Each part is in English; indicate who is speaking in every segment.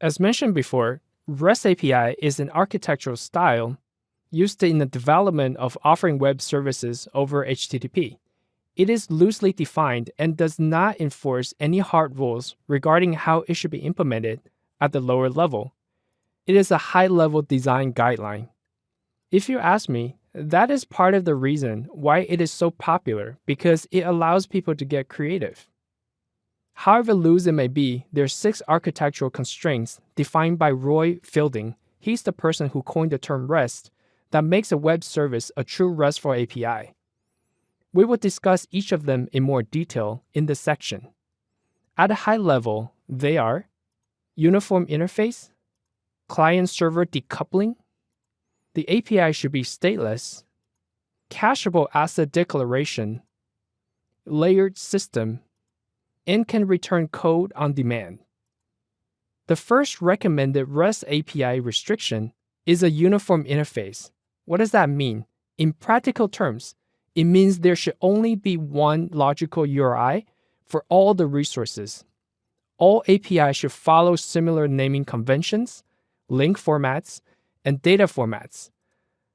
Speaker 1: As mentioned before, REST API is an architectural style used in the development of offering web services over HTTP. It is loosely defined and does not enforce any hard rules regarding how it should be implemented at the lower level. It is a high-level design guideline. If you ask me, that is part of the reason why it is so popular, because it allows people to get creative. However loose it may be, there are 6 architectural constraints defined by Roy Fielding. He's the person who coined the term REST that makes a web service a true RESTful API. We will discuss each of them in more detail in this section. At a high level, they are uniform interface, client-server decoupling, the API should be stateless, cacheable asset declaration, layered system, and can return code on demand. The first recommended REST API restriction is a uniform interface. What does that mean? In practical terms, it means there should only be one logical URI for all the resources. All APIs should follow similar naming conventions, link formats, and data formats.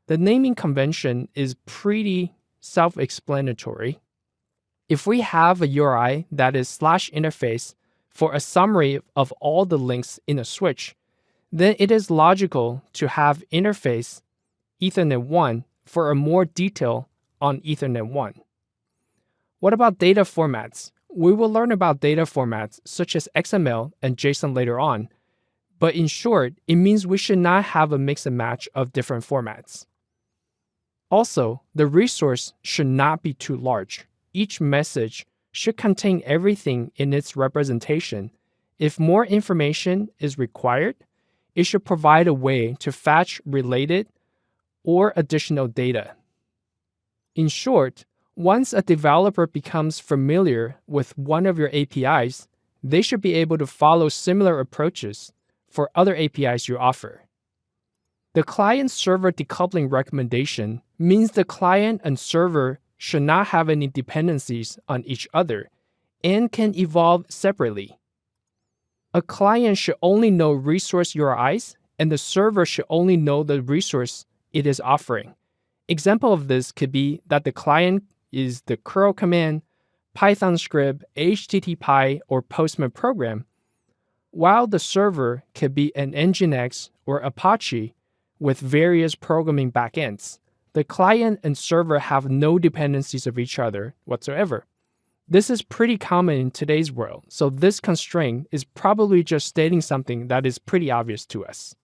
Speaker 1: The naming convention is pretty self-explanatory. If we have a URI that is /interface for a summary of all the links in a switch, then it is logical to have interface Ethernet 1 for a more detail on Ethernet 1. What about data formats? We will learn about data formats such as XML and JSON later on, but in short, it means we should not have a mix and match of different formats. Also, the resource should not be too large. Each message should contain everything in its representation. If more information is required, it should provide a way to fetch related or additional data. In short, once a developer becomes familiar with one of your APIs, they should be able to follow similar approaches for other APIs you offer. The client-server decoupling recommendation means the client and server should not have any dependencies on each other and can evolve separately. A client should only know resource URIs, and the server should only know the resource it is offering. Example of this could be that the client is the curl command, Python script, HTTPy, or Postman program, while the server could be an Nginx or Apache with various programming backends. The client and server have no dependencies of each other whatsoever. This is pretty common in today's world, so this constraint is probably just stating something that is pretty obvious to us.